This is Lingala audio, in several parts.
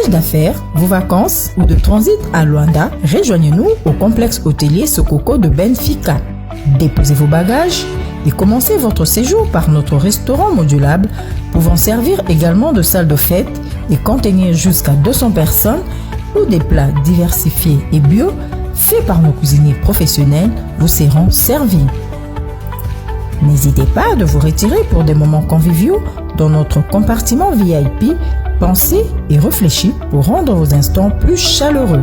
voyage d'affaires, vos vacances ou de transit à Luanda, rejoignez-nous au complexe hôtelier Sokoko de Benfica. Déposez vos bagages et commencez votre séjour par notre restaurant modulable pouvant servir également de salle de fête et contenir jusqu'à 200 personnes où des plats diversifiés et bio faits par nos cuisiniers professionnels vous seront servis. N'hésitez pas de vous retirer pour des moments conviviaux dans notre compartiment VIP. Pensez et réfléchissez pour rendre vos instants plus chaleureux.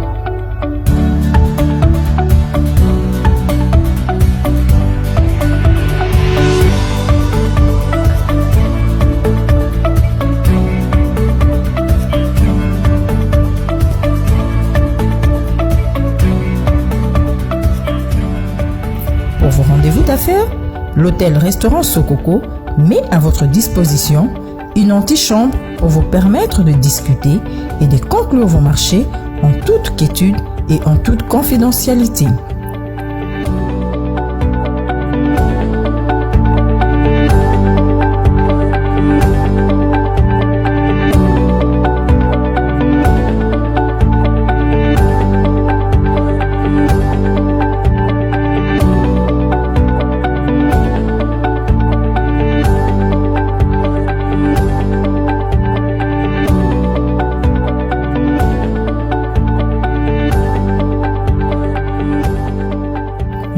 Pour vos rendez-vous d'affaires, l'hôtel-restaurant Sokoko met à votre disposition une antichambre pour vous permettre de discuter et de conclure vos marchés en toute quiétude et en toute confidentialité.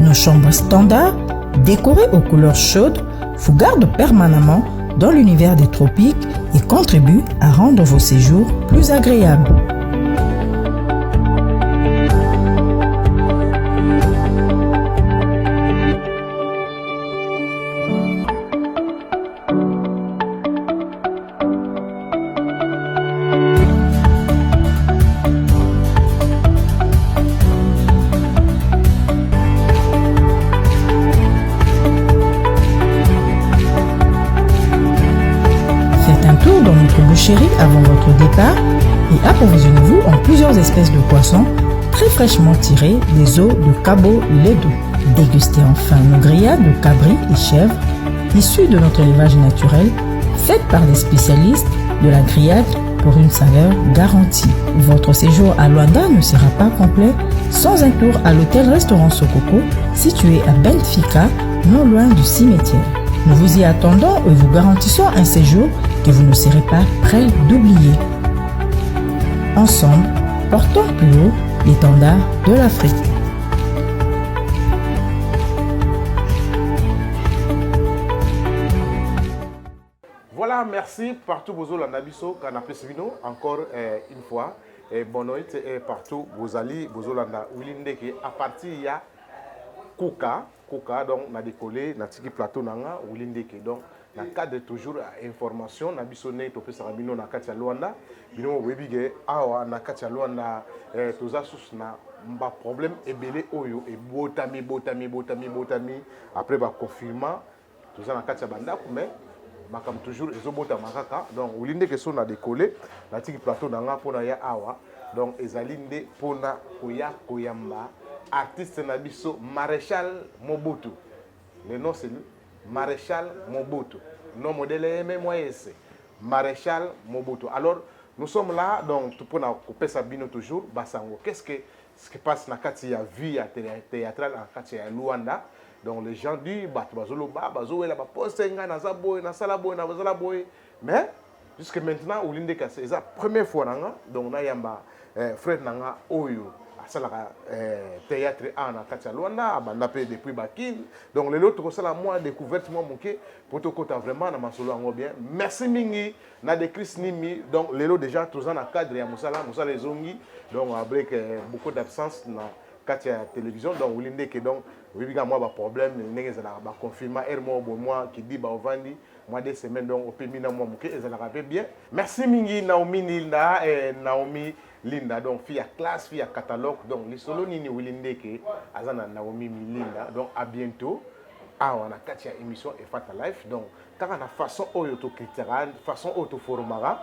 Nos chambres standards, décorées aux couleurs chaudes, vous gardent permanemment dans l'univers des tropiques et contribuent à rendre vos séjours plus agréables. Dans notre boucherie avant votre départ et approvisionnez-vous en plusieurs espèces de poissons très fraîchement tirés des eaux de Cabo Ledo. Dégustez enfin nos grillades de cabri et chèvres issues de notre élevage naturel, faites par des spécialistes de la grillade pour une saveur garantie. Votre séjour à Luanda ne sera pas complet sans un tour à l'hôtel-restaurant Sokoko situé à Benfica, non loin du cimetière. Nous vous y attendons et vous garantissons un séjour que vous ne serez pas prêt d'oublier. Ensemble, portons plus haut l'étendard de l'Afrique. Voilà, merci partout vous allez Nabiso Kanapesvino encore une fois et bonne nuit et partout vous allez Wilinde à partir il y a Kuka donc na décollé na tiki plateau nanga Wilinde donc na cadre toujours information na bisone to pesa bino na kati ya Luanda bino webige awa na kati ya Luanda toza sus na mba problème ebele oyo e botami après ba confinement toza na kati ya bandako mais bakam toujours ezobota makaka donc ulinde que so na décoller na tiki plateau nanga pona ya awa donc ezalinde pona koyamba artiste na biso Maréchal Mobutu. Le nom c'est lui Maréchal Mobutu. Nom modèle MMYS. Maréchal Mobutu. Alors, nous sommes là, donc, pour nous couper Sabino toujours, Basango. Qu'est-ce qui passe dans la vie théâtrale à Luanda? Donc, les gens disent, mais, jusqu'à maintenant, c'est la première fois, donc, il y a frère Oyo. Salaka théâtre en Katia Luanda, abandapé depuis Bakin. Donc les autres ça la moi découverte moi monké pour tout côté vraiment na masolo ngo bien. Merci mingi na de Chris Nimi. Donc les autres déjà tous en cadre ya Musala Zongi. Donc avec beaucoup d'absence na Katia télévision donc Wilinde que donc oui moi ba problème n'engé ça ba confirmer moi qui dit ba ovandi moi des semaines donc au pays na moi monké et ça la bien. Merci mingi Naomi Nilda et Naomi Linda donc fille à classe, fille à catalogue donc les solo nini Wilinde que azana Naomi Linda donc à bientôt. Ah on a quatre émissions et Fata Life donc quand on a façon auto critique façon auto formara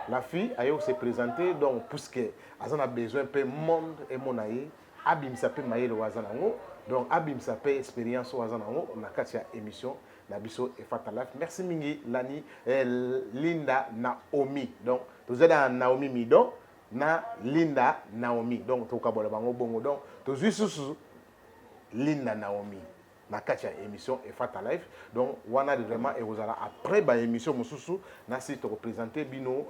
la fille a eu se présenter donc puisque azana besoin peu monde et monaï abim ça peut mailler le wazanango donc abim ça peut expérience wazanango on a quatre émissions Nabiso et Fata Life. Merci mingi Lani Linda Naomi donc vous êtes dans Naomi Midon na Linda Naomi. Donc tokabola bango bongo donc tozui susu Linda Naomi na kati ya émission Efata Life. Donc wana vraiment et vous allez après ba émission mususu na si to représenter bino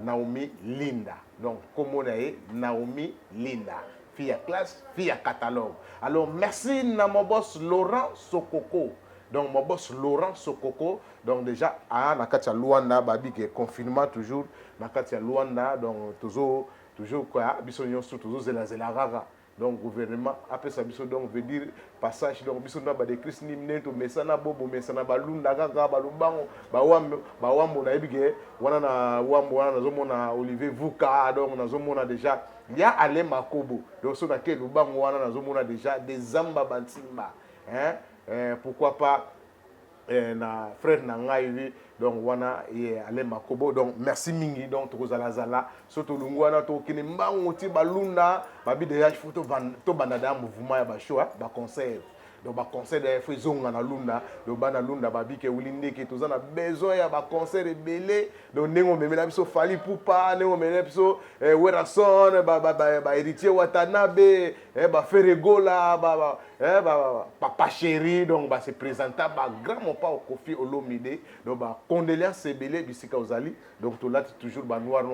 Naomi Linda. Donc comme on est Naomi Linda, fille à classe, fille à catalogue. Alors merci na mon boss Laurent Sokoko. Donc mon boss Laurent Sokoko, donc déjà na kati ya Luanda babi que confinement toujours na kati ya Luanda, donc toujours quoi biso nyonso toujours zela rara. Donc gouvernement après ça biso donc veut dire passage donc biso na ba de Christ ni mneto mesana bobo mesana balunda kaka balubango ba wambo na ebige wana na wambo wana nazomona Olivier Vuka, donc nazomona déjà il y a Ale Makobo, donc so na ke lubango wana nazomona déjà des zamba bantimba, hein. Pourquoi pas na frère na ngai donc wana et Ale Makobo, donc merci mingi donc tozala zala soto lungwana to kine mbango ti balunda babi déjà photo to banada mouvement ya ba show ba concert. Donc ba concert de fezonga na lunda do bana lunda babi ke ulinde ke tozana besoin ya ba concert ebele donc nengo memela biso Fally Ipupa nengo memela biso Werason ba héritier Watanabe ba Ferregola Papa Chéri, donc se présenta ba grand mon pa Kofi Olomide, donc ba condoléances ebele bisika ozali, donc to là toujours ba noir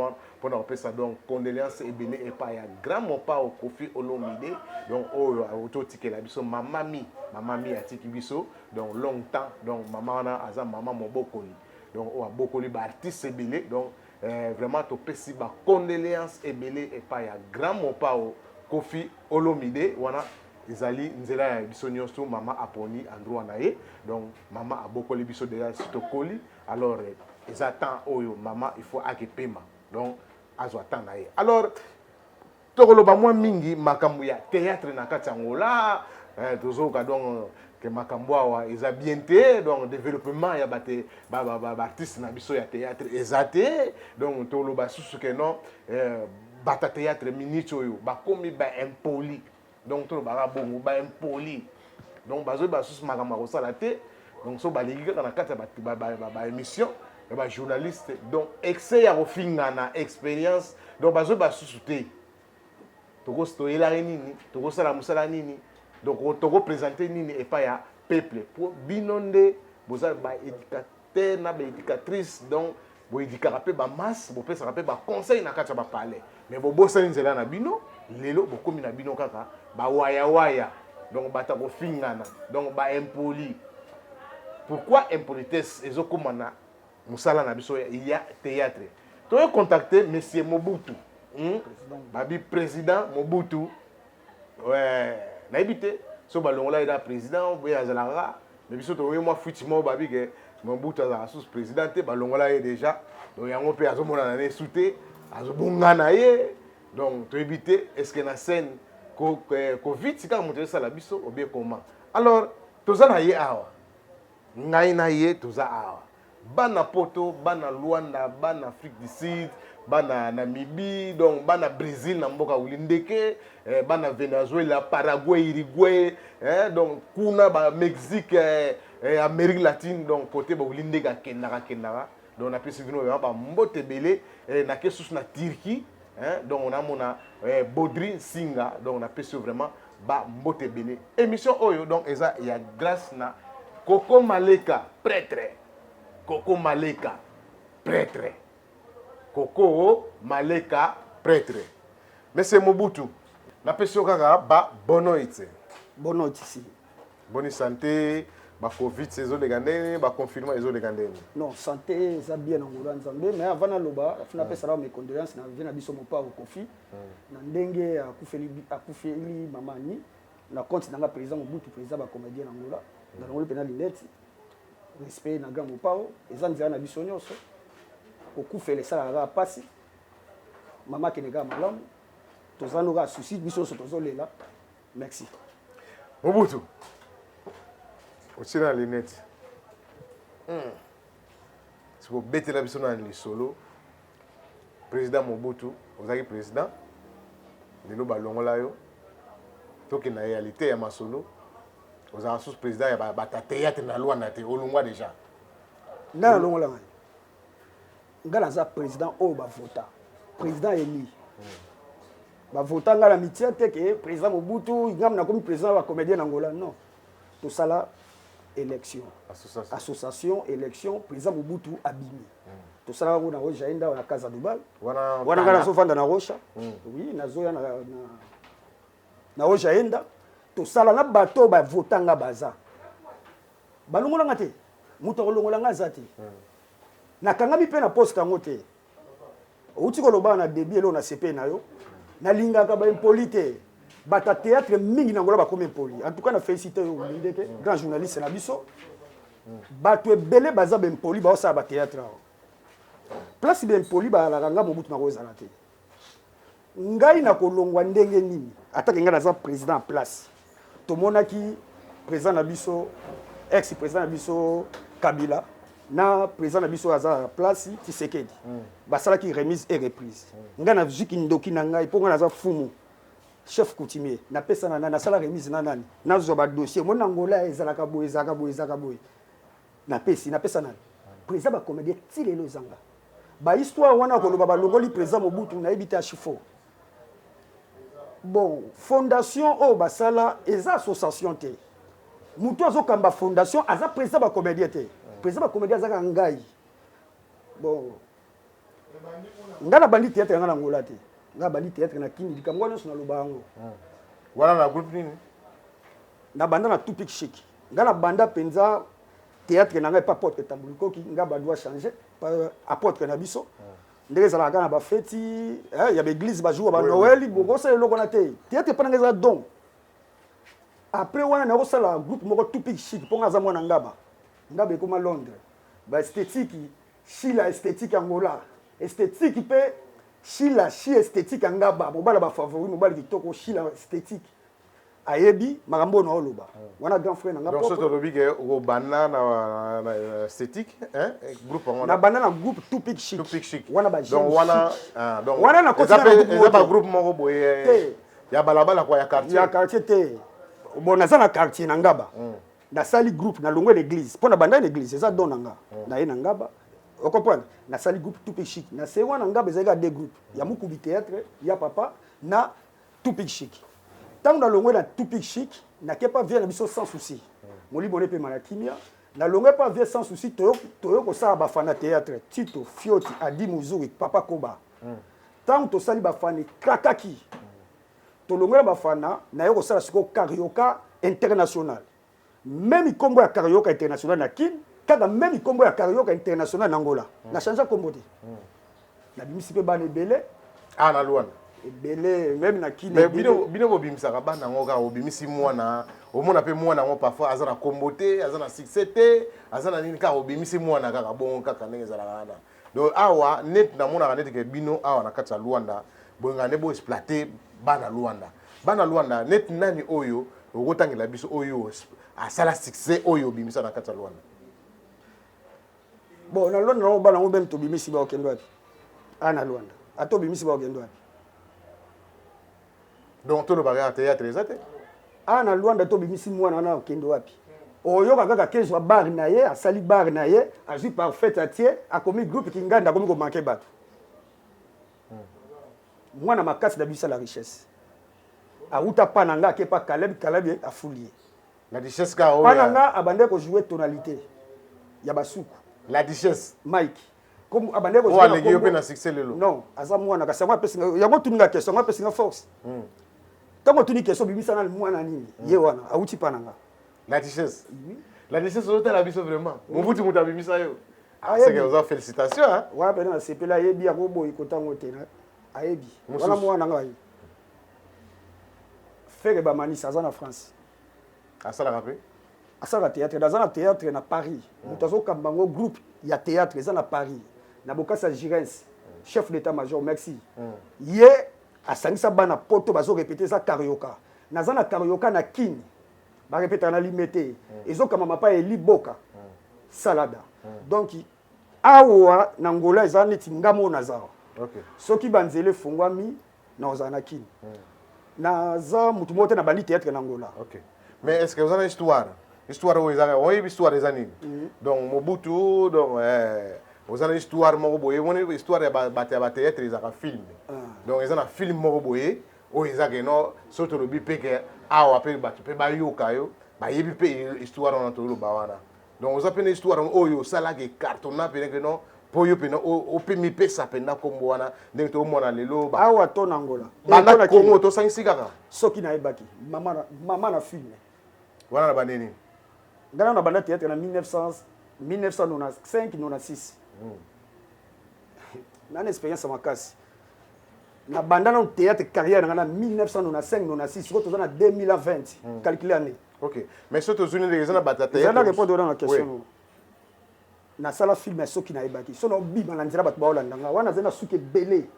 pour appeler ça donc condoléances ebele et pas ya grand mon pa Kofi Olomide, donc auto tikela biso mamami atiki biso donc longtemps, donc maman na aza maman Mobokoli, donc o Bokoli ba artiste ebele, donc vraiment to pesi ba condoléances ebele et pas ya grand mon pa Kofi Olomide wana ezali nzela ya biso nyonso mama aponi androit na ye, donc mama abokoli biso déjà sitokoli, alors eza temps oyo mama il faut akepema donc azwa temps na ye. Alors tokoloba mwa mingi makambo ya théâtre na kati ngola tozoka donc que makambo awa eza bien te, donc développement ya bate ba artiste na biso ya théâtre ezate, donc toloba susu que non bata théâtre minute oyo bakomi ba impoli, donc tout le bongo ba impoli, donc bazo ba sous magama ko sala te, donc so ba ligi kana kata ba émission et ba journaliste, donc excès ya kofinga na expérience, donc bazo ba sous te toko stoyela nini toko sala musala nini, donc toko présenter nini et pas ya peuple pour binonde boza ba éducateur na ba éducatrice, donc bo édikaka pe ba masse bo pesa pe ba conseil na kata ba parler, mais bo bosa nzela na bino lelo bo komi na bino kaka ba waya donc bata ko fingana, donc ba impoli. Pourquoi impolitesse ezokomana musala na biso ya théâtre? Tu as contacté monsieur Mobutu, babi président Mobutu, ouais na ebité so balongola ida président boya azalaka, mais biso to moi fuitimo babi ke Mobutu azala sous président te balongola ye déjà, donc yango pe azomona na souté azobongana ye, donc to ebité est-ce que na scène Covid si quand monter ça la biso ou bien comment? Alors toza na ye awa ngai na ye toza awa bana poto bana Luanda bana Afrique du Sud bana Namibie, donc bana Brésil na mboka ulindeke, bana Venezuela, Paraguay, Uruguay, donc kuna ba Mexique, Amérique latine, donc côté ba ulindeka kenara, donc on a pu suivre ba mbote belé na kesus na Turquie, donc on a mona Bodri Singa, donc on a pu suivre vraiment ba mbote belé. Émission oyo donc eza ya grâce na Coco Maleka prêtre. Coco Maleka prêtre. Coco Maleka prêtre. Monsieur Mobutu, na peso kaka ba bono ite. Bono ici. Bonne santé, ba Covid saison de gandene, ba confinement saison de gandene. Non, santé ça bien en Ngolo Nzambe, mais avant na loba, fina pesa mes condoléances na vina biso mo pa au Kofi. Na ndenge akufeli mama ni, na compte na président Mobutu président ba comédien na Ngolo. Na ngolo pena lineti. Respect na grand mo pa o, ezanzira na biso nyonso. Okufele sala ga pasi. Mama kenega malamu. Tozano ga souci biso so tozolela. Merci. Mobutu. Otira lineti. Si vous mettez la biso na li solo. Président Mobutu, ozaki président. Lelo balongola yo. Toki na réalité ya masolo. Ozaki sous président ya ba théâtre na loi na te olungwa déjà. Na longola ngai. Ngala za président o ba vota. Président élu. bavotanga na mitia te ke président Mobutu ngam na komi président ba comédien Angola non tout ça là élection association élection président Mobutu abimi tout ça là on a rojaenda na casa Dubai wana ngana so fanda na rocha oui na zoya na rojaenda tout ça là na bato ba votanga baza balongola ngate muto kolongola ngazate na kangami pe na poste kango te uti koloba na début elo na CP na yo na lingaka ba impolite bata théâtre mingi na ngola ba comme impoli en tout cas na féliciter yo ndeke grand journaliste na biso bato ebele baza ba impoli ba osa ba théâtre place ba impoli ba la kanga Mobutu na kozala te ngai na kolongwa ndenge nini ataka ngai na président en place to monaki président na biso ex président na biso Kabila na président na biso aza place Tshisekedi basalaki remise et reprise nga na viki ndoki na ngai po nga naza fumu chef coutumier na pesa na sala remise na nani na zo ba dossier mona ngola ezalaka boye na pesa nani président ba comédien tilelo zanga ba histoire wana ko loba ba longoli président Mobutu na ebita chifo bon fondation o basala eza association te mutu azokamba fondation aza président ba comédien te président ba comédien azaka ngai bon ngana bandi théâtre ngana ngola te nga bandi théâtre na kini likambo nyonso na lobango wana na groupe nini na banda na tout pic chic ngana banda penza théâtre na ngai pas porte tambuliko ki nga ba doit changer apôtre na biso ndenge za na ba feti ya ba église ba jour ba Noël bogo ça eloko na te théâtre pa ngeza don après wana na kosala groupe moko tout pic chic ponga za mwana ngaba ekoma Londres ba esthétique chila esthétique angola esthétique pe chila chi esthétique ngaba mobala ba favori mobala kitoko chila esthétique ayebi makambo na oloba wana grand frère ngaba donc soto lobige o banana na esthétique hein groupe ngona na banana groupe tout pic chic wana ba donc wana na côté na groupe moko boye ya balabala kwa ya quartier te bon naza na quartier na ngaba na sali groupe na longo l'église pour na banda l'église eza don nga na ye na ngaba on comprend na sali groupe tout pic chic na sewa na ngaba ezaka deux groupes ya mukubi théâtre ya papa na tout pic chic tant na longo na tout pic chic na kepa vient na biso sans souci moli boné pe malakimia na longo pas vient sans souci toyo ko sa ba fana théâtre Tito Fioti Adi Muzuri Papa Koba tant to sali ba fani kakaki to longo ba fana na yo ko sala siko carioca international même combo ya carioca international na kin kada même combo ya carioca international na Angola na changer combo te na bimisi pe bana ebele na Luanda ebele même na kin mais bino bobimisa ka bana ngoka obimisi mwana omona pe mwana ngo parfois azana combo te azana succès te azana nini ka obimisi mwana kaka bon kaka ndenge zala kana donc awa net na mona net ke bino awa na kati ya Luanda bonga ne bo exploiter bana Luanda net nani oyo okotangela biso oyo asala succès oyo bimisa na kati ya Luanda bon na Luanda no bana ngo ben to bimisi ba okendo wapi ana Luanda ato bimisi ba okendo wapi donc to le bagage théâtre ezate ana Luanda to bimisi mwana na okendo wapi oyo kaka kezwa bar na ye asali bar na ye azui parfait atie akomi groupe kinganda akomi ko manquer bato mwana makasi da bisa la richesse auta pananga ke pa Caleb afoulier la richesse ka o pananga abande ko jouer tonalité ya basuku la richesse Mike comme abande ko jouer o pe na succès lelo non aza mwana ka sangwa pesi yango tuninga question ngwa pesi nga force tango tuni question bimisa na mwana nini ye wana auti pananga la richesse o ta la biso vraiment Mobutu muta bimisa yo c'est que aux félicitations hein wa pe na sepela yebi ya bobo ikotango te na ayebi wana mwana ngai Fere Bamanisa aza na France asala rapé asala théâtre dans un théâtre na Paris mutazo kambango groupe ya théâtre eza na Paris na bokasa Girens chef d'état-major merci ye asangisa bana poto bazo répéter ça carioca naza na carioca na kin ba répéter na limité ezokama mapa eli boka salada donc awa na ngola eza neti ngamo nazaro okay soki banzele fungwami na ozana kin naza mutu mote na bandi théâtre na Angola. OK. Mais est-ce que vous avez une histoire où ils ont une histoire des années. Donc Mobutu donc vous avez une histoire mo boye, une histoire ya ba théâtre ils ont filmé. donc eza na film moko boye oyo eza keno so tolobi mpe ke awa mpe bato mpe bayoka yo bayebi mpe histoire wana toloba wana donc oza mpe na histoire oyo osalaka ecartona pene keno mpo oyo pene ope mipesa mpenza nkombo wana ndenge toomona lelo awa to na Angola banda kongo tosangisi kaka soki nayebaki mama na filme wana na banini ngana na banda théâtre na 1995-96 nana expérience makasi na banda na théâtre carrière na 1995-96 siko toza na 2020 calculer année. OK mais surtout zone les gens na bata théâtre ça na répondre dans la question na sala film soki nayebaki sono biba na nzira bato baolandanga wana zena suke belé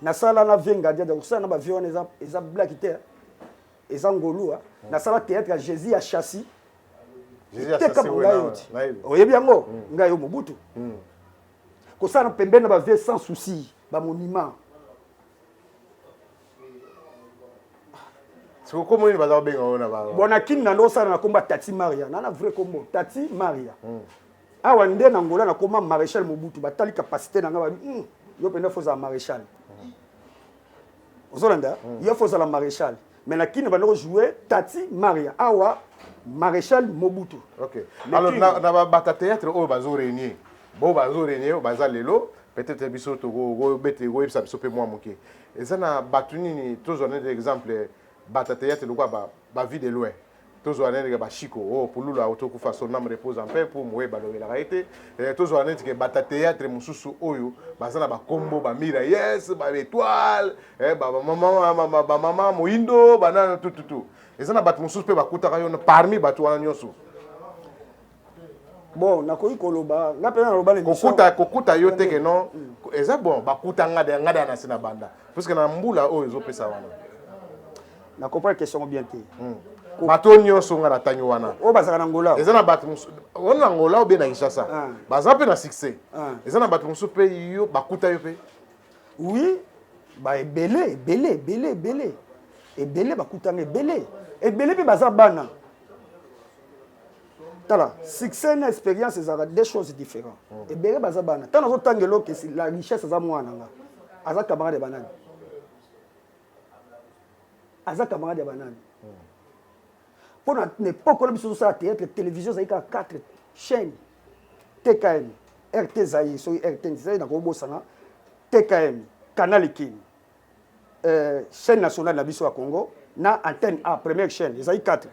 na sala na venga dia de ça na ba vion eza black terre eza ngolua na sala théâtre Jésus a chassis Jésus a chassis oyebi yango ngai yo Mobutu ko ça na pembeni na ba vie sans souci ba monument c'est comment il va dans benga ona ba bona kin na ndo ça na komba Tati Maria na vrai combo Tati Maria awa nde na Angola na koma maréchal Mobutu batali capacité na nga ba yo penda foza maréchal ozolanda yo foza la maréchal mais na kini bano jouer Tati Maria awa maréchal Mobutu. OK alors na bata théâtre o bazo réunir bo bazo réunir baza lelo peut-être biso to go bete go ebisa biso pe moi moké eza na batunini toujours un exemple bata théâtre lokwa ba vie de loin toujours un ba chiko oh pulula otokufa son âme repose en paix pour moi balobela raité toujours un que bata théâtre mususu oyo baza na ba combo ba mira yes ba étoile ba mama moindo banana tout eza na bato mususu pe bakutaka yo parmi bato wana nyonso bon nakoki koloba nga pe na loba le kokuta yo te ke non eza bon bakuta ngada na sina banda parce que na mbula oyo ezopesa wana na comprendre question bien te bato nyonso ngada tanyo wana o bazaka na Angola eza na bato on na Angola obe na Kinshasa baza pe na succès eza na bato mususu pe yo bakuta yo pe oui ba ebele bakutanga ebele pe baza bana tala succès na expérience ezaka deux choses différentes ebele baza bana tana zo tangelo que la richesse za mwana nga aza camarade ya banani pour n'époque on biso ça théâtre télévision ça y a 4 chaînes TKM RT Zaï so RT Zaï na ko bosana TKM Canal King chaîne nationale na biso ya Congo na antenne A première chaîne les 4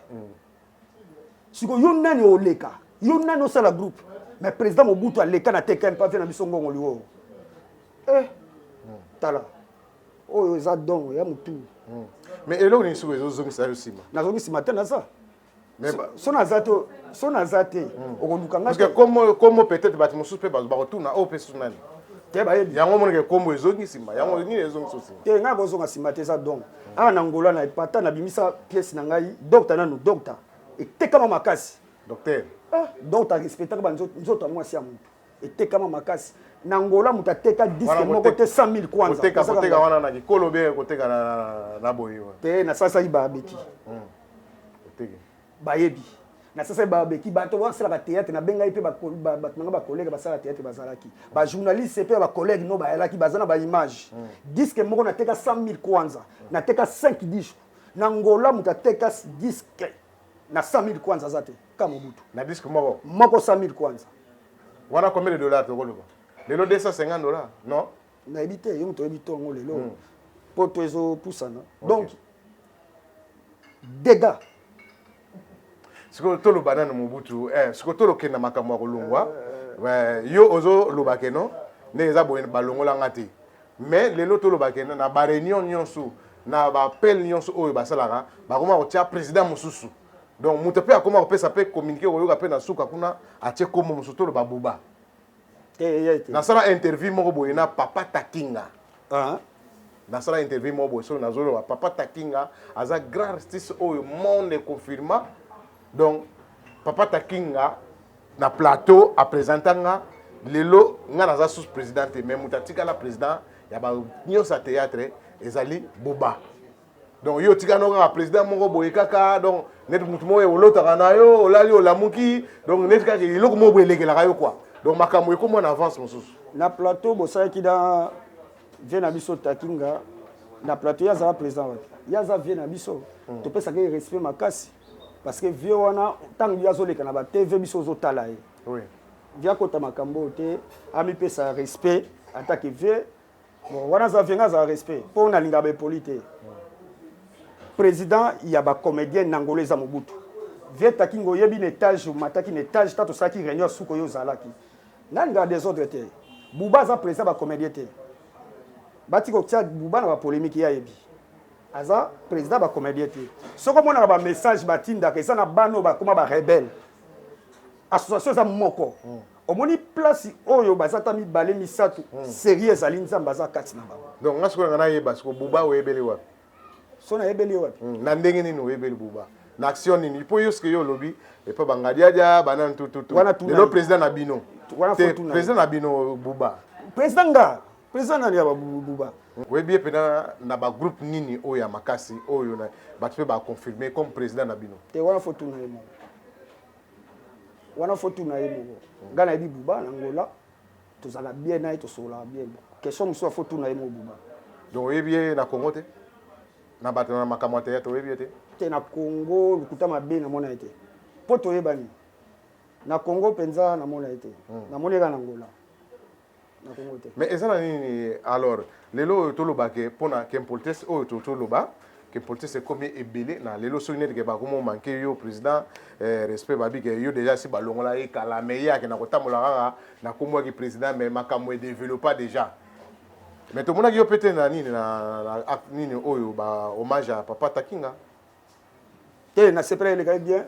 siko yo nani oleka yo nani osala groupe mais président Mobutu aleka na TKM pas fait na biso ngongo liwo tala oyo eza don ya mutu mais elo ni siko ezozongisa yo sima nazongisa tena ça mais son azate okoluka nga parce que comme peut-être bato mususu pe bazo bakotuna o pe sunani te ba yebi yango moneke kombo ezongisima yango ni ezongisosi te nga bozonga sima te eza donc na Angola na epata na bimisa pièce na ngai docteur nanu docteur etekama makasi docteur docteur respectaka ba nzoto mwasi ya mutu etekama makasi na Angola muta teka disque moko te 100,000 kwanza koteka wana na kikolo be koteka na boyo te na sasa iba beki koteka bayebi na sasa babeki bato wasala théâtre na benga ipe bato nanga ba collègue basala théâtre bazalaki ba journaliste pe ba collègue no ba yalaki bazana ba image disque moko na teka 100,000 kwanza na teka 5 disques na Angola muta teka disque na 100,000 kwanza zate kama Mobutu na disque moko 100,000 kwanza wana combien de dollars tokoloba lelo $250 non na ebité yo muto ebito ngo lelo poto ezo pusana donc dégâts siko tolo banana Mobutu siko tolo kena makambo ya kolongwa yo ozo lobakeno ne eza boye balongola ngati mais lelo tolo bakena na ba réunion nyonso na ba appel nyonso oyo basalaka bakoma kotia président mususu donc muto pe akoma kopesa pe communiquer oyo pe na suka kuna atie komo mususu tolo babuba na sala interview moko boye na Papa Takinga na sala interview moko boye so na zolo Papa Takinga aza grand artiste oyo monde confirma. Donc Papa Takinga na plateau a présentanga lelo nga naza sous président mais mutatika la président ya ba nyosa théâtre ezali boba donc yo tika no nga président moko boye kaka donc net mutu mo olota kana yo olali olamuki donc net kaka iloko mo boye lekela yo quoi donc makambo eko mo en avance mususu na plateau bosaki da vie na biso takinga na plateau ya za président wapi ya za vie na biso to pesa ke respect makasi parce que vie wana tangi ya zoleka na ba TV biso zotala ye oui via kota makambo te ami pesa respect attaque vie bon wana za venga za respect pour na linga ba polité président ya ba comédien nangoleza Mobutu vie takingo yebi une étage mataki une étage tato saki réunion suko yo zalaki nanga des autres te Bouba za président ba comédien te bati ko tia Bouba na ba polémique ya yebi aza président ba comédien te soko mona ba message batinda ke sana bano ba koma ba rebelle association za moko omoni place oyo bazata mi balé misato sérieux ezali nzamba za kati na bango donc ngasko ngana yeba siko Bouba oyebeli wapi sona yebeli wapi na ndenge nini oyebeli Bouba na action nini po yoske yo lobi et pa bangadia banan tout le président na bino président na bino Bouba président na ya Bouba webi pena na ba groupe nini oyo ya makasi oyo na batwe ba confirmer comme président na bino te wana foto na yemo ngana yebi Bouba na Angola tozala bien na to sola bien question muso foto na yemo Bouba donc webi na Congo te na bato na makamwa te to webi te na Congo lukuta mabe na mona ete poto yebani na Congo penza na mona ete na moneka na Angola na Congo te mais ezana nini alors lelo to lobake pona kempolitesse o to loba que politique c'est comme ebelé na lelo so net ke ba komo manquer yo président respect babi ke yo déjà si balongola e kala meya ke na kotamola kaka na komo ki président mais makamwe développer déjà mais to mona ki yo pété na nini na nini oyo ba hommage à papa Takinga te na sepre il est bien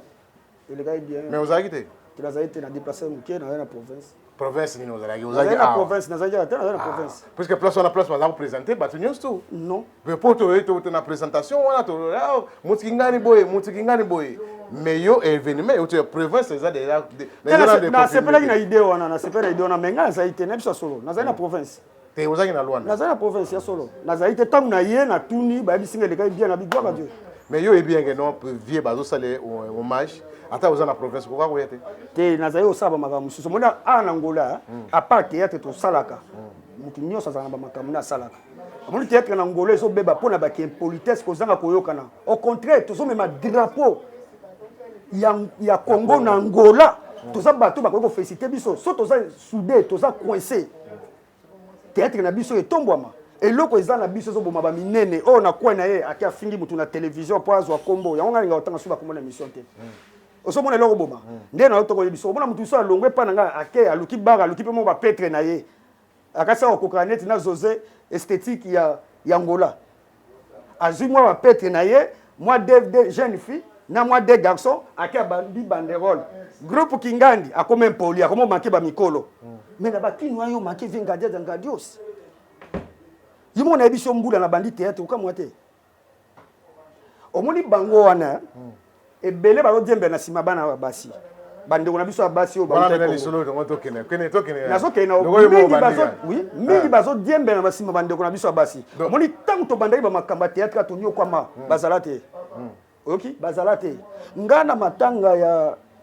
mais vous avez quitté tu l'as été na déplacer muké na la province ni vous avez na province na zaja te na province parce que place on a place va vous présenter ba news tout non mais pour to na présentation on a to mutikingani boy mais yo événement yo te province ça déjà na sepre na idée wana na sepre na idée wana menga za été na biso solo na za na province te vous avez na Luanda na za na province ya solo na za été tam na ye na tuni ba bisinga le bien na bigwa ka Dieu mais yo bien que non vie bazo salé hommage ata vous na province ko ko yete te na za yo saba makamu suso mona na Angola à part théâtre to salaka mutu nyosa za na makamu na salaka mona théâtre na Angola so beba pona ba ki politesse ko zanga koyokana au contraire to so même drapeau ya Congo na Angola to za bato ba ko féliciter biso so to za soudé to za coincé théâtre na biso etombwama eloko eza na biso zo boma ba minene o na kwa na ye akia fingi mutu na télévision po azwa kombo yango nga ngotanga suba kombo na émission te oso mona eloko boma nde na otoko biso mona mutu so alongwe pa nga ake aluki baga aluki pe mo ba petre na ye akasa okokaneti na José esthétique ya Angola azui moi ba petre na ye moi de jeune fille na moi des garçons akia bandi banderole groupe Kingandi akoma impoli akoma manke ba mikolo mais na ba kinwa yo manke vingadia ngadios yimo na ebiso mbula na bandi théâtre ukamwa te omoni bango wana ebele ba odiembe na sima bana basi bande na biso basi o ba na lisolo to kene na so kene mingi bazo diembe na basima bande na biso basi omoni tango to bandai ba makamba théâtre to nyo kwama bazalate oki bazalate ngana matanga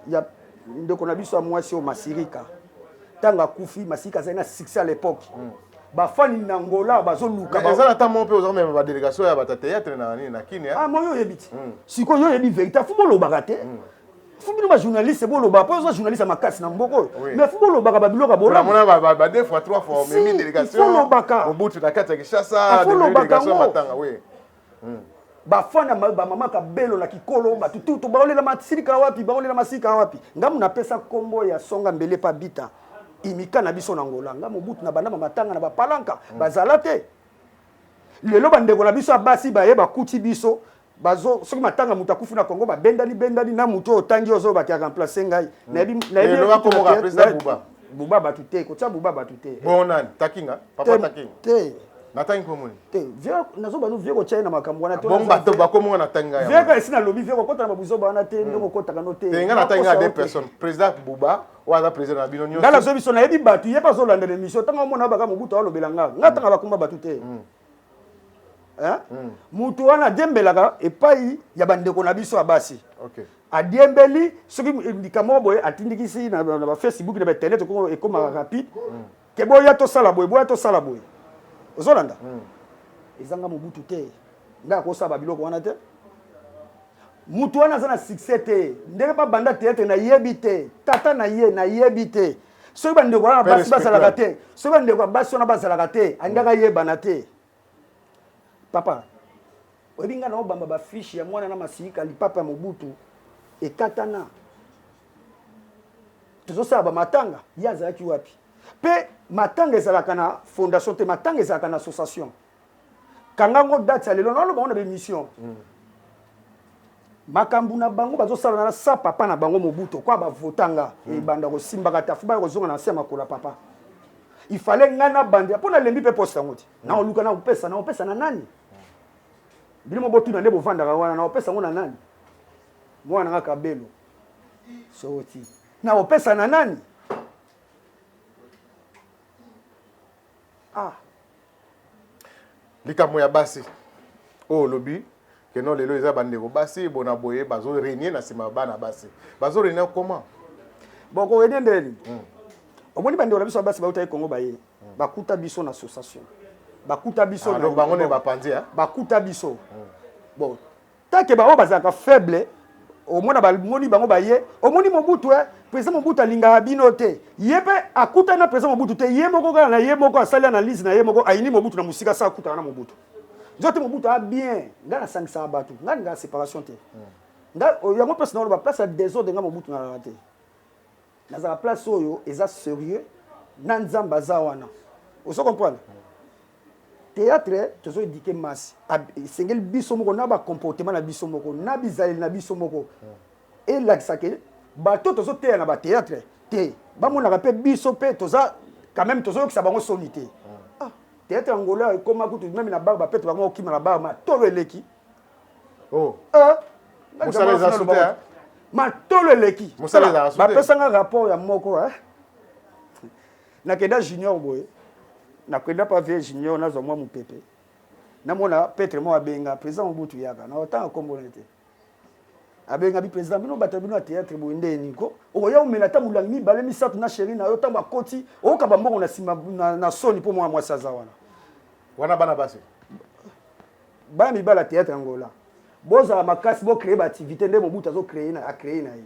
ya ndeko na biso mwasi o Masirika tanga kufi Masirika za na succès à l'époque bafani na Angola bazoluka ba ezala ta mon pe ozo même ba délégation ya ba théâtre na nini na kini moyo yebiti siko yo yebi vérité fumo lo bagate fumo ba journaliste bo lo ba po zo journaliste makasi na mboko mais fumo lo baga babilo ka bola mona ba deux fois trois fois même délégation au bout na kati ya Kinshasa délégation matanga oui bafana ba mama ka belo na kikolo ba tutu ba olela Masirika wapi ba olela Masirika wapi ngamu na pesa kombo ya songa mbele pa bita imika na biso na Angola nga Mobutu na bana matanga na bapalanka bazala te lelo bandeko na biso abasi baye bakuti biso bazo soki matanga mutu akufi na Congo bendani na mutu otangi ozo bakia remplacer ngai na yebi ko président Bouba batute ko tia Bouba batute bonani Takinga papa Takinga te natangi ko moni te via nazo banu via ko tia na makambo wana to bomba to bakomo na tanga ya via ka sina lobby via ko kota na babuzo bana te ndoko kota kano te nga na tanga deux personnes président Bouba wala président na bino nyonso ngala zo biso na yebi batu ye pa zo landa l'émission tanga mona baka Mobutu alobela nga tanga bakomba batute mutu wana dembelaka epai ya bandeko na biso abasi okay adiembeli soki ndikamo boye atindikisi na ba Facebook na ba internet ko ekoma rapide ke boya to sala boye ozolanda ezanga mobutu te nga kosaba biloko wana te mutu wana aza na succès te ndenge babanda théâtre nayebi te tata na ye nayebi te soki bandeko wana basi bazalaka te soki bandeko basi wana bazalaka te andaka yebana te papa oyebi nga na obamba bafiche ya mwana na masika lipapa ya mobutu ekatana tozosala bamatanga ye azalaki wapi mpe matanga ezalaka na fondation te matanga ezalaka na association kangango date ya lelo naloba ngo na bémission makambo na bango bazosala na sa papa na bango mobutu kwa bavotanga ebanda kosimbaka ta fuba kozonga na se makola papa il fallait ngana bandi pona lembi pe poste ngoti na oluka na opesa na nani bilimo botu na ndebo vandaka wana na opesa ngona nani mwana ngaka belo soti na opesa na nani likambo ya basi o lobi keno lelo eza bandeko basi bona boye bazo régner na sima bana basi bazo régner comment boko edendeli omoni bandeko biso basi bauta Kongo baye bakuta biso na association bakuta biso na bango ne bapandi bakuta biso bon take ba bazaka faible omona balmoni bango baye omoni mobutu président mobutu alinga bino te yepe akuta na président mobutu te ye moko kana na ye moko asali analyse na ye moko ayini mobutu na musika sa akuta na mobutu nzote mobutu a bien nga na sangisa batu nga nga séparation te nga yango place na ba place ya désordre nga mobutu na raté na za place oyo eza sérieux na nzamba za wana oso comprendre théâtre tozo éduquer masse sengel biso moko na ba comportement na biso moko na bizali na biso moko et l'axake bato tozo te na ba théâtre te ba mona ka pe biso pe toza quand même tozo ki sa bango solité théâtre angola e koma kutu même na ba pe to bango ki na ba ma tolo eleki musala za soutien ma tolo eleki musala za soutien ba pesa nga rapport ya moko na keda junior boy na kwenda pa vie junior na zo mwa mupepe na mona Petre mo abenga président Mobutu yaka na otanga kombo nete abenga bi président bino batabino ya théâtre boinde niko oya umela ta mulangi bale misatu na chéri na yo tamba koti oka bambongo na sima na soni po mwa saza wana bana basi bana mibala théâtre angola boza makasi bo créer ba activité nde Mobutu azo créer na ye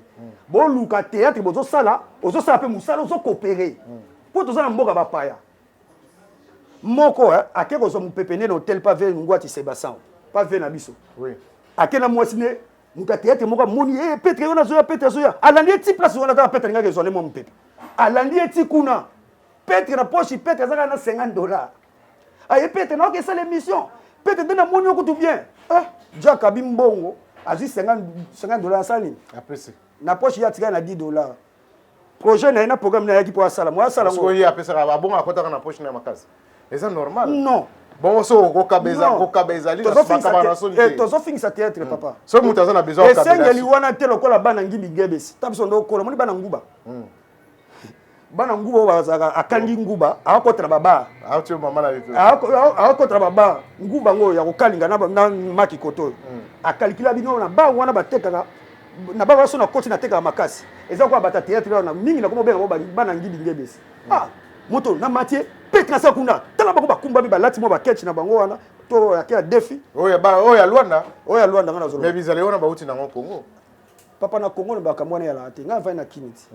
bo luka théâtre bozo sala pe musala ozo coopérer po toza na mboka bapaya moko ake ko zo mupepene na hotel pa ve ngwati Sébastien pa ve na biso oui ake na mwasine muta théâtre moko moni Petre yona zo ya Petre zo ya alandi ti place wana ta Petre ngake zo le mo mpepe alandi ti kuna Petre na poche Petre zaka na $50 aye Petre na ke sala émission Petre de na moni ko tout bien Jack abimbongo azi $50 sali après c'est na poche ya tika na $10 projet na programme na yaki po asala mo asala ngo ko ya pesa ba bon akota na poche na makasi c'est normal non bon so ko kabeza li na bakabana so ni tozo finisa théâtre papa so mutaza na besoin kabeza esengeli wana te lokola bana ngibi gebesi tabiso ndo kola moni bana nguba bana nguba bazaka akandi nguba akotela baba autio mama na lito akotela baba nguba ngo ya kokalinga na maki koto akalikila bino na ba wana batekaka na ba so na koti na teka makasi eza kwa bata théâtre na mingi na komo benga bana ngibi gebesi moto na Mathieu Petre sa kuna tala bako bakumba bi balati mo baketch na bango wana to ya défi oya Luanda ngana zolo mais bizale wana bauti na Congo papa na Congo na bakamwana ya la te nga va na kiniti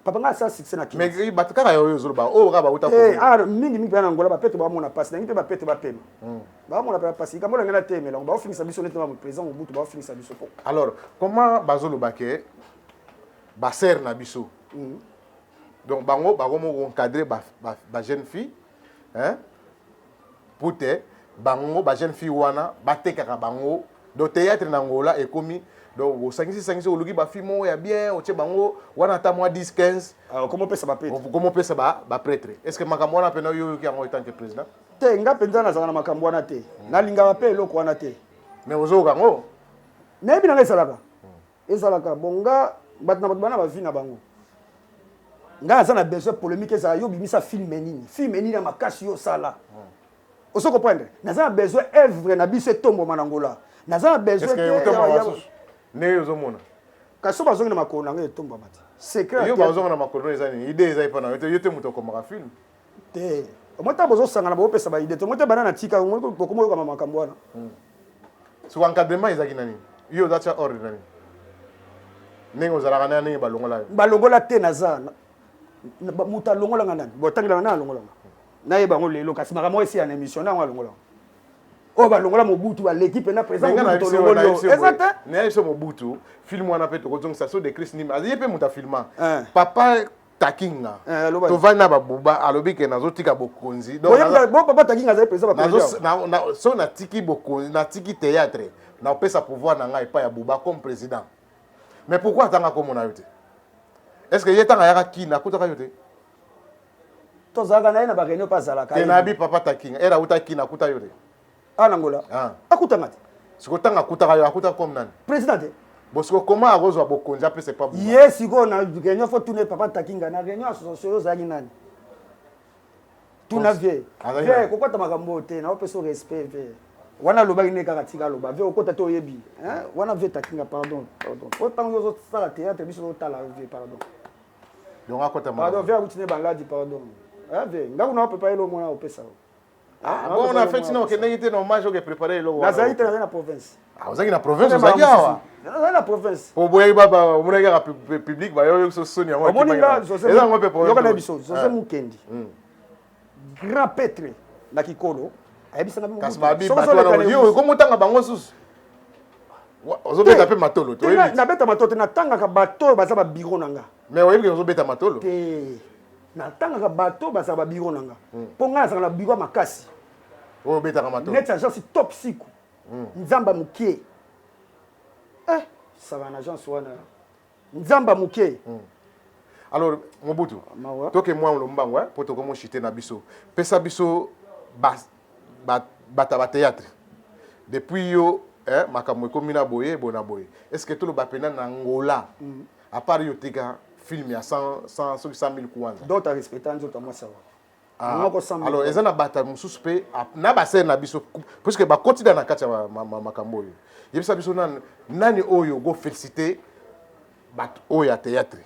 papa nga sa succès na kiniti mais batakaka yo zolo ba o ka bauta Congo mingi bana ngola ba Petre ba mona passe na ngi pe ba Petre ba pema ba mona pa passe kamona ngana temela ba finisa biso nettement président Mobutu ba finisa biso po alors comment bazolo baké ba ser na biso donc bango encadrer ba jeune fille pour te bango ba jeune fille wana batekaka bango do théâtre na ngola et komi donc au 5 oluki ba fille mo ya bien o tie bango wana ta moi 10 15 comment pesa ba prêtre comment pesa ba prêtre est-ce que makambo wana pena yo ki en tant que président te nga penza na zanga na makambo wana te na linga pe eloko wana te mais ozo kango na bi na esalaka bonga batna bana ba vie na bango nga za na besoin polémique za yo bimisa film nini na makasi yo sala oso comprendre na za na besoin œuvre na biso tombo manangola na za na besoin est-ce que yo ne yo zo mona kaso bazongi na makolo nga tombo mati secret yo bazongi na makolo eza ni idée eza ipana yo te muto komaka film te Moi ta bozo sangana ba opesa ba idée. Moi ta banana tika moi ko mo ko makambo wana. So encadrement ezaki nani? Yo za cha ordre nani? Nengo zalaka nani balongola. Balongola te naza. Muta longola ngana. Bo tangila na longola. Na yeba ngo lelo kasi makambo esi ya émission na ngo longola. Oh balongola Mobutu ba l'équipe na président Mobutu longola. Exact. Na so Mobutu film wana pe to ko ça so de Chris Nim. Azi pe muta filma. Papa Takinga. To vana ba buba alobi ke nazo tika bokonzi. Donc papa Takinga za président ba président. Na so na tiki bokonzi, na tiki théâtre. Na pesa pouvoir na ngai pa ya buba comme président. Mais pourquoi tanga comme on a yote? Est-ce que yetanga yaka ki na kutaka yote? To zaga na ina ba réunion pas zala ka. Tenabi papa Takinga era uta ki na kuta yote. Ah nangola. Akuta ngati. Siko tanga kutaka yo akuta comme nani? Président. Bosco comment arrose wa bokonzi après c'est pas bon. Yes, iko na réunion faut tourner papa Takinga na réunion association zaki nani? Tuna vie. Vie ko kwata makambo te na opeso respect vie. Wana loba ine kaka tika loba vie okota to yebi. Hein? Wana vie Takinga pardon. Autant yo zo sala théâtre biso tala vie pardon. Donc akota ma. Pardon vie utine baladi pardon. Hein vie. Ngaku na préparer lo mona opesa. Bon on a fait sinon que n'était no hommage que préparer lo. Na zaite na na province. Ah ozaki na province ozaki awa. Na na province. Po boye baba omona ka public ba yo so soni yango. Omoninga Joseph. Eza ngo pe po. Yoka na biso Joseph Mukendi. Grand Petre na Kikolo. Ayebisanga biso. Kasbabi batwana yo ko mutanga bango susu. Ozobeta pe matolo to yebi. Na beta matolo na tanga ka bato baza ba biro nanga. Mais oyebi ozobeta matolo. Te. Na tanga ka bato baza ba biro nanga. Ponga za na biro makasi. Obeta ka matolo. Net agence top siku. Nzamba mukie. Ça va en agence wana. Nzamba mukie. Alors Mobutu. Toke moi on lombango hein pour to comment chiter na biso. Pesa biso bata ba théâtre. Depuis yo makambo komina boye bona boye. Est-ce que tout le bapena na Angola à part yo tika film ya 100 000 kwanza. D'autres respectant d'autres moi ça va. Alors eza na bata mususu pe na ba scène na biso parce que ba continue na kati ya makambo yo. Yebisa biso nani oyo go féliciter bat oyo ya théâtre.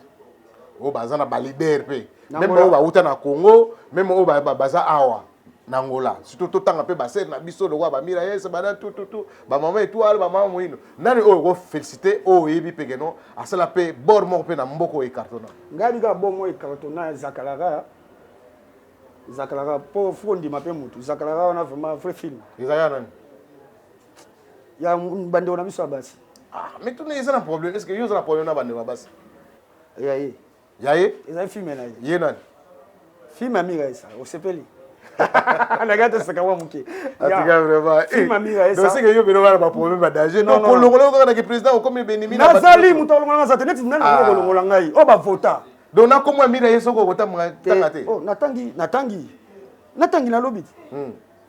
O bazana ba leader pe. Même o ba uta na Congo, même o ba baza awa na Angola. Surtout to tanga pe ba scène na biso lo ba mira yes ba tout ba maman étoile ba maman moino. Nani oyo go féliciter o yebi pe geno asala pe bord mo pe na mboko e cartona. Ngali ga bongo e cartona Zakalara pour fondi ma pe mutu. Zakalara on a vraiment vrai film. Izaya nani? Ya bande on a biso basi. Mais tu n'es pas un problème. Est-ce que vous avez un problème na bande basi? Yaye. Yaye? Ils ont film na. Yé nani? Film amira ça, au sepeli. Na gata sakawa muke. Atika vraiment. Film amira ça. Donc c'est que yo beno ba problème ba danger. Non, ko longolo ko na ki président o comme benimi na. Nazali muto longola za tenet na ko longola ngai. O ba vota. Donc na ko mo amira yeso ko vota tanga te. Oh, natangi na lobby.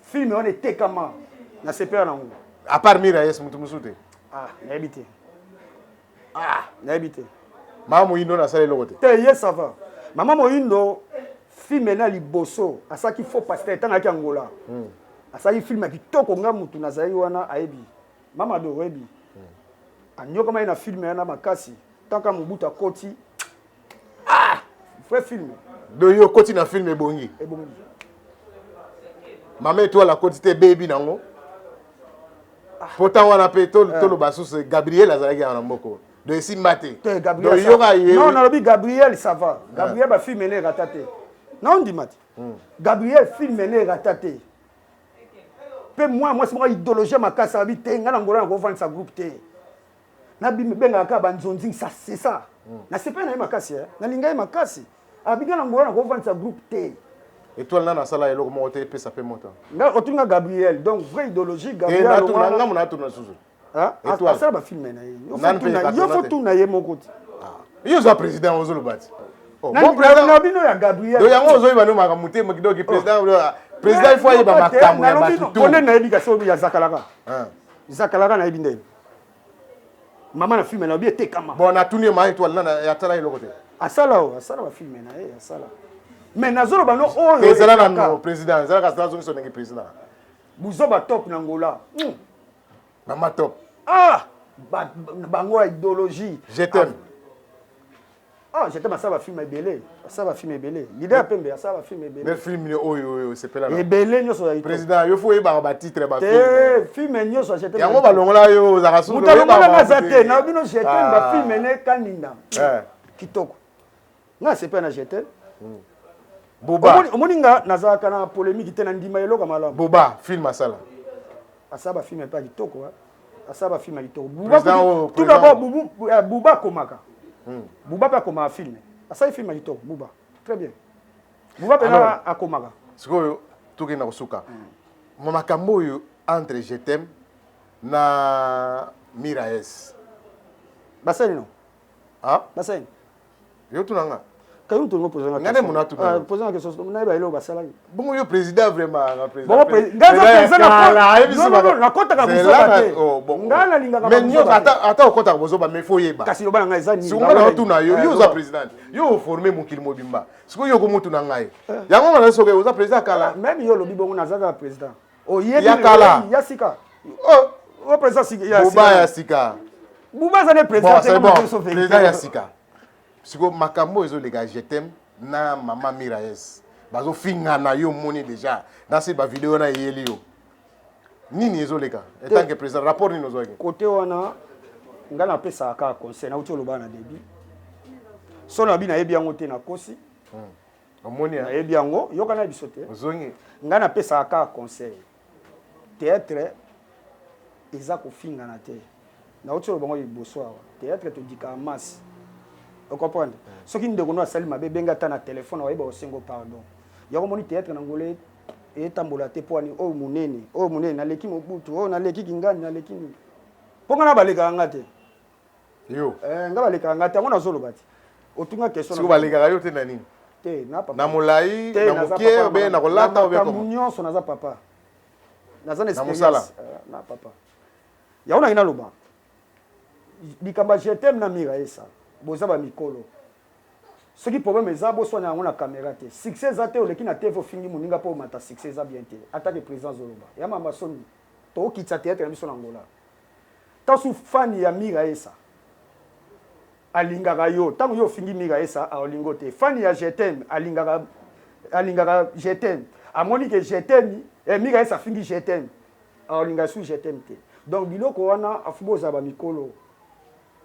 Film on était kama na CPA na ngo. À part mira yeso mutu musute. Na habité. Na habité. Maman Moindo na sala lokote. Te yes ça va. Maman Moindo film na liboso asaki faux pasteur tanga ki Angola. Asaki film ki toko nga mutu na zai wana ayebi. Mama do rebi. Anyoka mai na film na makasi. Tanka Mobutu akoti. Vrai film. Do yo koti na film ebongi. Ebongi. Maman étoile la koti te baby nango. Pourtant on a payé tout le basus Gabriel azalaki na mboko. De Simbate. Gabriel. Non, on a dit Gabriel ça va. Gabriel ba film né ratate. Non on dit mat. Gabriel film né ratate. Pe moi c'est moi idéologie makasa habité ngana ngora ngo vendre sa groupe té. Na bi benga ka banzonzi ça c'est ça. Na c'est pas na makasi hein. Na linga makasi. Abiga na ngora ngo vendre sa groupe té. Étoile na sala eloko mo te pe ça peut monter. Nga otunga Gabriel donc vraie idéologie Gabriel. Et na nga na susu. Ah, ça va filmer na. Yo faut tout na ye moko. Yo za président ozo lo bati. Oh, bon président na bino ya Gabriel. Do yango ozo iba no makamute mo kidoki président il faut iba makamu ya batu. On est na éducation ya Zakalara. Zakalara na ibinde. Maman na filmer na bi te kama. Bon na tuni ma étoile na ya tala eloko te. Asala va filmer na asala. Mais nazolo bano oyo président na président zala ka sala zo ngi président. Buzoba top na Angola. Mama top. Bango idéologie. Je t'aime. Ah, j'étais ma ça film ebelé. Ça va film ebelé. Leader pembe, ça va film ebelé. Mais film oyo c'est pas là. Ebelé nyo so ya. Président, yo faut ba titre ba film. Film nyo so j'étais. Yango balongola yo za rasu. Mutalongola na zate, na bino j'étais ba film ne kaninda. Kitoko. Nga c'est pas na j'étais. Boba. Omoninga nazaka na polémique te na ndima eloko malamu. Boba, film asala. Asaba film pas kitoko. Asaba film kitoko. Tout d'abord Bouba komaka. Bouba pas comme un film. Ça film kitoko Bouba. Très bien. Bouba pas a komaka. Sikoyo tuki na kusuka. Makambo yo entre Je t'aime na Miraes. Basani non. Ah? Basani. Yo tunanga. Quand tu me poses une question, poser une question, on a bailo basala. Bon yo président vraiment, président. Bon président non, la compte ka buso oh bon. Ngala linga ka. Mais nyo ata okota bozo ba me foyeba. Kasi yo bana ngaiza ni. Si on na tuna yo za président. Yo former mon kilimo bimba. Siko yo ko mutu na ngai. Yango ngala soke oza président kala. Même yo lobi bongo nazaka président. Oh yebi ya sika. Oh président sika ya sika. Boba ya sika. Boba za ne président président ya sika. Siko makambo ezo les gars Je t'aime na mama Miraes bazo finga na yo moni déjà dans ces ba vidéo na yeli yo nini ezo les gars en tant que président rapport ni nozo côté wana ngana pesa ka conseil na uti oloba na début so na bi na yebi yango te na kosi omoni na yebi yango yoka na bisote ozongi ngana pesa ka conseil théâtre eza ko finga na te na uti oloba ngo iboso awa théâtre to dika masse. Vous comprenez? Ce qui nous demande à saluer ma bébé, benga na téléphone, ouais, au single pardon. Y'a comme on théâtre n'angolé et tambolate pour ani oh munene na leki mobutu oh na leki kingani na leki ni. Ponga na baleka ngate. Yo. Nga baleka ngate ngona zolo bati. Otunga question. Si baleka yo te na nini? Te na papa. Na molai na mokie be na kolata be comme. Munyon so naza papa. Naza na expérience. Na papa. Y'a ona ina loba. Bikamba Je t'aime na Miraesa. Boza ba mikolo. Ce qui problème est bo sonya ngona caméra te. Succès zate o leki na TV fingi muninga po mata succès za bien te. Attaque président Zoloba. Ya mama soni. To kitsa théâtre na biso na Angola. Tasu fan ya Miraesa. Alingaka yo. Tango yo fingi Miraesa a olingo te. Fan ya Je t'aime alingaka Je t'aime. Amoni que Je t'aime et Miraesa fingi Je t'aime. A olinga su Je t'aime te. Donc biloko wana afuboza ba mikolo.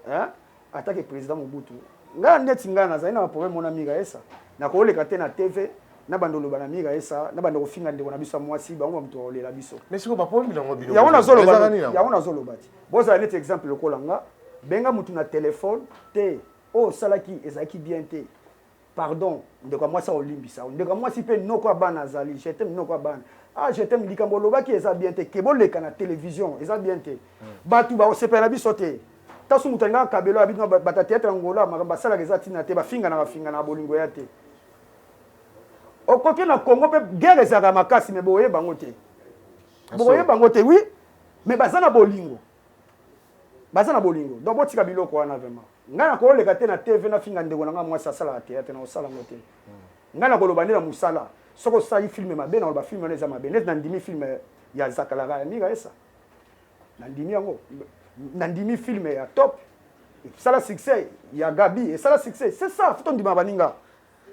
Hein? Attaque président Mobutu. Nga neti nga na zaina problème mona Miraesa. Na ko leka te na TV, na bandolo bana Miraesa, na bandolo finga ndeko na biso mwasi bango mtu olela biso. Mais siko ba problème nango bino. Ya wana zolo ba. Ya wana zolo bati. Boza net exemple lokola nga, benga mutu na téléphone te. Oh salaki ezaki bien te. Pardon, ndeko mwasi olimbisa. Ndeko mwasi pe noko bana zali, je t'aime noko bana. Ah je t'aime likambo lobaki eza bien te. Kebo leka na télévision, eza bien te. Batu ba osepela biso te. Tasu mutanga kabelo abino bata théâtre Angola makamba sala kezati na te ba finga na bolingo ya te. Okoki na Congo pe guerre ezaka makasi me boye bango te. Boye bango te oui, mais bazana bolingo. Bazana bolingo. Donc botika biloko wana vraiment. Ngana ko leka te na TV na finga ndeko nga mwasi sala théâtre na osala ngote. Ngana ko lobandela musala. Soko sali film mabe na ba film na za mabe. Net na ndimi film ya Zakalaga ya Miraesa. Na ndimi yango. Nandimi film ya top. Ça la succès, il y a Gabi et ça la succès. C'est ça, faut ndima baninga.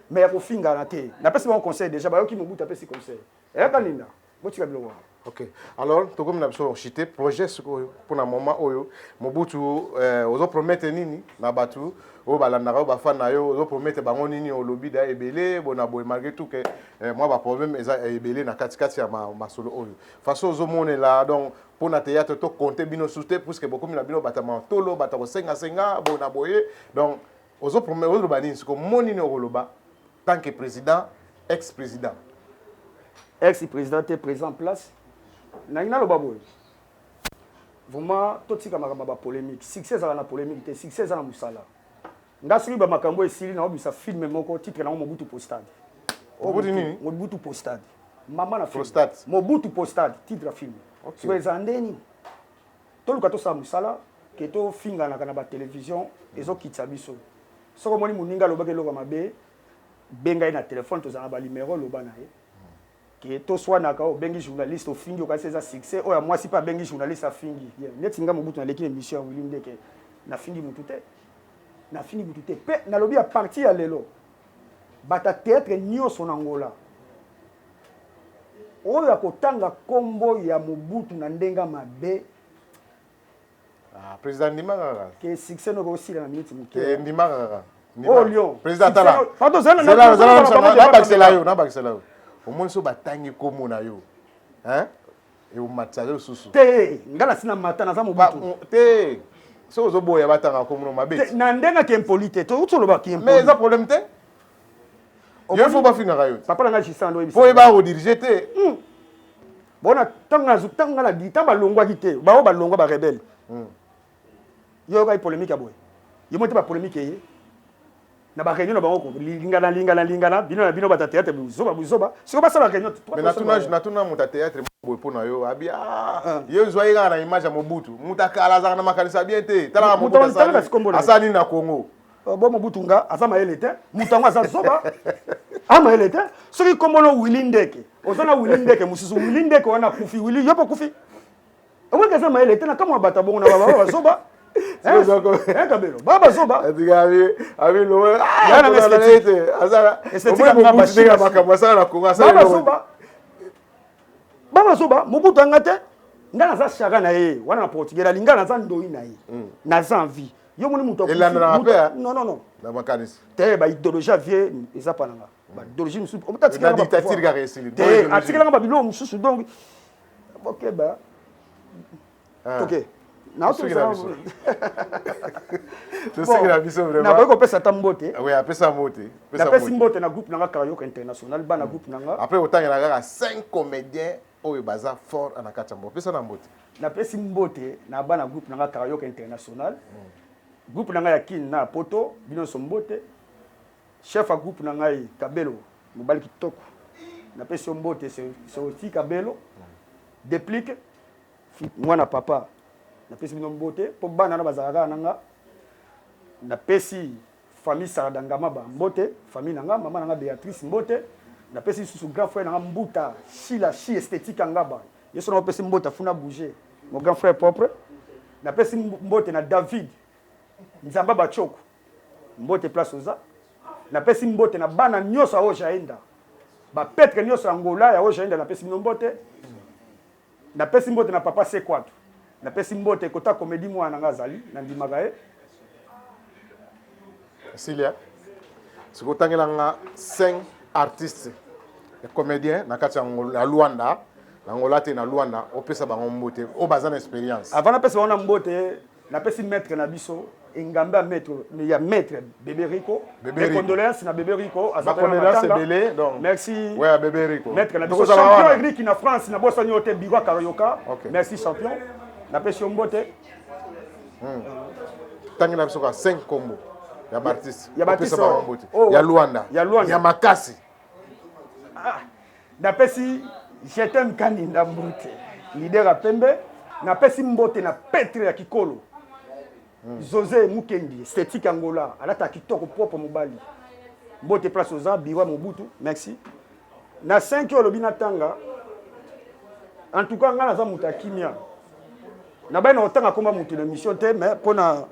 Mais ya ko finga na te. Na pesi mon conseil déjà ba yoki Mobutu pesi conseil. Et kaninda, botika bilo wa. OK. Alors, to comme na biso chité projet pour na moment oyo Mobutu ozo promettre nini na batu o balandaka ba fan na yo ozo promettre bango nini o lobby da ebele bona boy malgré tout que moi ba problème eza ebele na kati ya masolo oyo. Façon ozo monela donc pour na théâtre to compter bino souté parce que beaucoup mina bino batama tolo batako senga bona boye donc ozo promettre ozo banini ce que moni no roloba tant que président ex-président ex-président présent en place. Nangina lo baboy. Vraiment totika makamba ba polémique. Succès za na polémique te, succès za na musala. Ngasiri ba makambo esili na obisa film moko titre na Mobutu postade. Mobutu nini? Mobutu postade. Mama na film. Postade. Mobutu postade titre film. OK. So ezandeni. Toluka to sa musala ke to finga na kana ba télévision ezo kitsa biso. Soko moni muninga lo bakelo mabe benga na téléphone to za na ba numéro lo bana ye. Que to soit na ka bengi journaliste au fingi ka seza succès o ya moi si pas bengi journaliste a fingi net nga Mobutu na leki émission William Ndeke na fingi mutu te na fini butu te pe na lobi à partir ya lelo bata théâtre nyonso na Angola oyo ya kotanga kombo ya Mobutu na ndenga mabe président Ndima kaka ke succès no aussi na minute muke Ndima kaka oh Lion président Tala pardon zana na bakisela yo omoni so batangi komo na yo hein et o matsayo susu te ngala sina mata na za Mobutu te so ozoboya batanga komo no mabe na ndenga ke impolite to utolo ba ki mais ça problème te yo faut pas finir yo papa nga jisando ebisa po ba rediriger te bona tanga la di tamba longwa kite ba o ba longwa ba rebelle yo ka polémique aboy yo monte ba polémique ye na ba réunion na bango ko lingana bino ba théâtre buzoba siko ba sala réunion mais natuna muta théâtre boy pona yo abia yo zoyega na image ya Mobutu mutakala za na makanisa bien te tala Mobutu asani na Congo bo Mobutu nga azama elete mutango azazoba ama elete soki komono Wilindeke ozana Wilindeke mususu Wilindeke wana kufi Willy yopo kufi okweka azama elete na kama bata bongo na baba bazoba kabelo baba zoba abi lo yana ngeste azara estetika nga bashinga makamasa na Congo baba zoba Mobutu angate ngana za shaka na ye wana na Portugal alingana za ndoi na ye na za envie yo moni muto non na makanisi te ba idéologie vie eza pananga ba idéologie musu otatika na dictature ga resili te atikela nga babilo mususu donc OK ba OK na autre na ko pesa tambote oui apesa mote na pesa mbote na groupe nanga karaoke international ba na groupe nanga après autant il y a 5 comédiens oyo baza fort na katambo pesa na mbote na pesa mbote na ba na groupe nanga karaoke international groupe nanga ya kin na poto bino sombote chef a groupe nanga yi Kabelo mobali kitoko na pesa mbote c'est aussi Kabelo déplique mwana papa na pesi bino mbote po bana na bazalaka nanga na pesi famille Saradangama ba mbote famille nanga mama nanga Béatrice mbote na pesi susu grand frère nanga Mbuta chi esthétique ngaba yeso na pesi mbota funa bouger mon grand frère propre na pesi mbote na David Nzamba Bachoko mbote place oza na pesi mbote na bana nyoso awo jaenda ba Petre nyoso Angola ya awo jaenda na pesi bino mbote na pesi mbote na papa Sekwatu na pesi mbote kota comédie mwana ngazali na ndimaka ye Silia sikotangela nga 5 artistes et comédiens na kati ya Luanda na Angola te na Luanda opesa bango mbote o bazana expérience avant na pesa wana mbote na pesi maître na biso engamba maître mais ya maître Bébé Rico des condoléances na Bébé Rico condoléances belé donc merci ouais Bébé Rico maître na biso champion Eric na France na bossa nyote Bigwa Karayoka merci champion na pesi mbote tangi na biso ka 5 combo ya Baptiste ya Baptiste ya Luanda ya Makasi na pesi je t'aime Kaninda Mbote leader a Pembe na pesi mbote na Petre ya Kikolo José Mukendi esthétique Angola alata kitoko propre mobali mbote place oza biwa Mobutu merci na 5 olobi na tanga en tout cas ngana za muta kimia na bana otanga komba mutu na mission te mais pona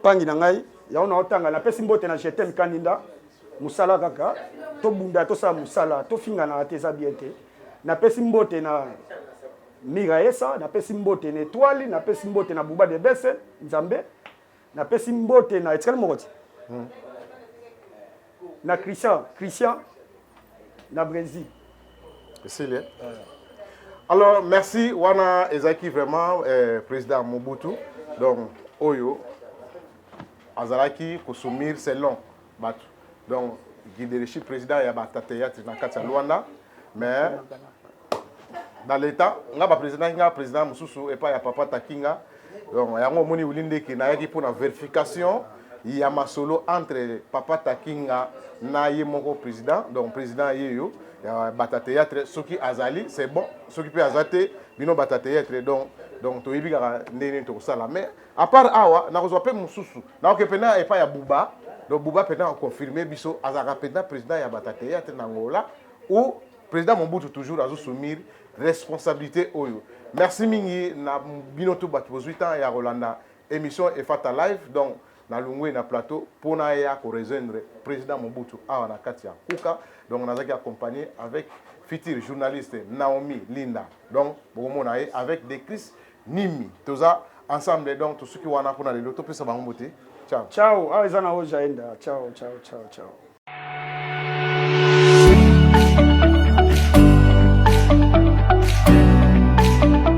pangi na ngai ya ona otanga na pesi mbote na jetem Kaninda musala kaka to bunda to sa musala to finga na ateza bien te na pesi mbote na Miraesa na pesi mbote na Étoile na pesi mbote na Buba de Besse Nzambe na pesi mbote na Etkal Moroti na Christian na Brésil Célia. Alors merci wana ezaki vraiment président Mobutu donc oyo azalaki kosumir selon batu donc guidereship président ya batateya na kati ya Luanda mais dans l'état nga ba président mususu et pas ya papa Takinga donc yango moni ulindeki na yaki pour la vérification il y a masolo entre papa Takinga na ye moko président donc président yeyo ya batateya soki azali c'est bon soki peut azate bino batateya donc to yibika ndene to sala mais à part awa na kozwa pe mususu na okepena et pas ya Buba donc Buba pena confirmer biso azaka pena président ya batateya na Angola ou président Mobutu toujours azo soumir responsabilité oyo. Merci mingi na binoto bat 18 ans ya Rolanda émission et Fata live donc na lungwe na plateau pour na ya ko rejoindre président Mobutu awa na kati ya kuka. Donc nazaki accompagné avec futur journaliste Naomi Linda. Donc bokomona avec des Chris Nimi. Toza ensemble donc tout ce qui wana pona lelo to pesa bango mbote. Ciao. Ciao. Ah ezana o jaenda. Ciao.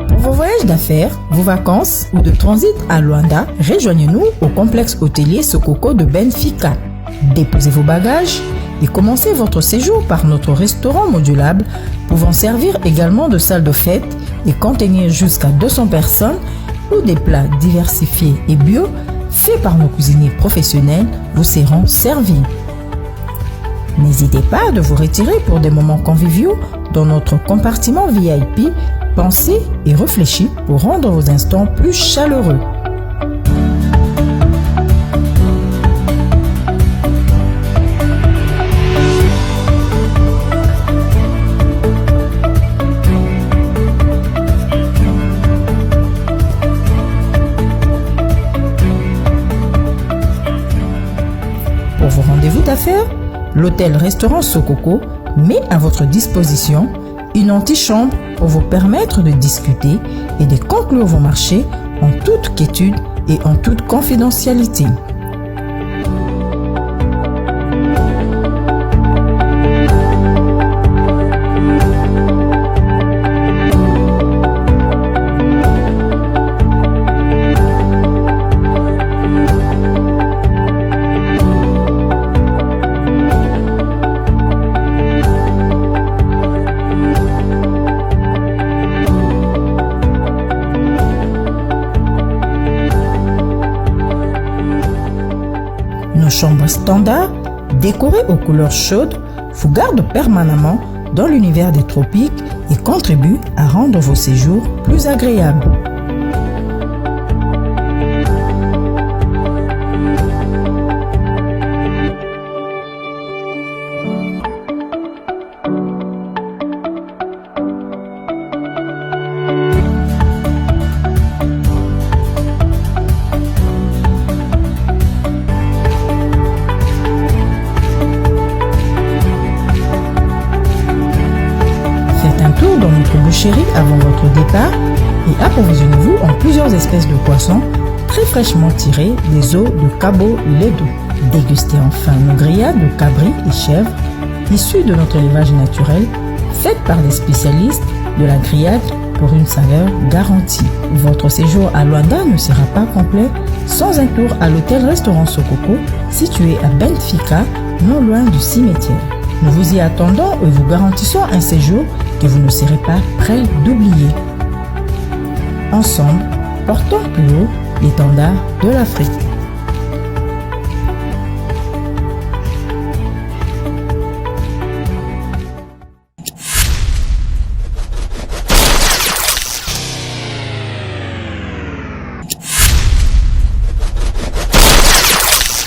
Pour vos voyages d'affaires, vos vacances ou de transit à Luanda, rejoignez-nous au complexe hôtelier Sokoko de Benfica. Déposez vos bagages et commencez votre séjour par notre restaurant modulable, pouvant servir également de salle de fête et contenir jusqu'à 200 personnes, où des plats diversifiés et bio, faits par nos cuisiniers professionnels, vous seront servis. N'hésitez pas de vous retirer pour des moments conviviaux dans notre compartiment VIP, pensé et réfléchi pour rendre vos instants plus chaleureux. Pour vos rendez-vous d'affaires, l'hôtel-restaurant Sokoko met à votre disposition une antichambre pour vous permettre de discuter et de conclure vos marchés en toute quiétude et en toute confidentialité. Nos chambres standards, décorées aux couleurs chaudes, vous gardent permanemment dans l'univers des tropiques et contribuent à rendre vos séjours plus agréables. Dans notre boucherie avant votre départ et approvisionnez-vous en plusieurs espèces de poissons très fraîchement tirés des eaux de Cabo Ledo. Dégustez enfin nos grillades de cabri et chèvre issues de notre élevage naturel, faites par des spécialistes de la grillade pour une saveur garantie. Votre séjour à Luanda ne sera pas complet sans un tour à l'hôtel-restaurant Sokoko situé à Benfica, non loin du cimetière. Nous vous y attendons et vous garantissons un séjour que vous ne serez pas prêt d'oublier. Ensemble, portons plus haut l'étendard de l'Afrique.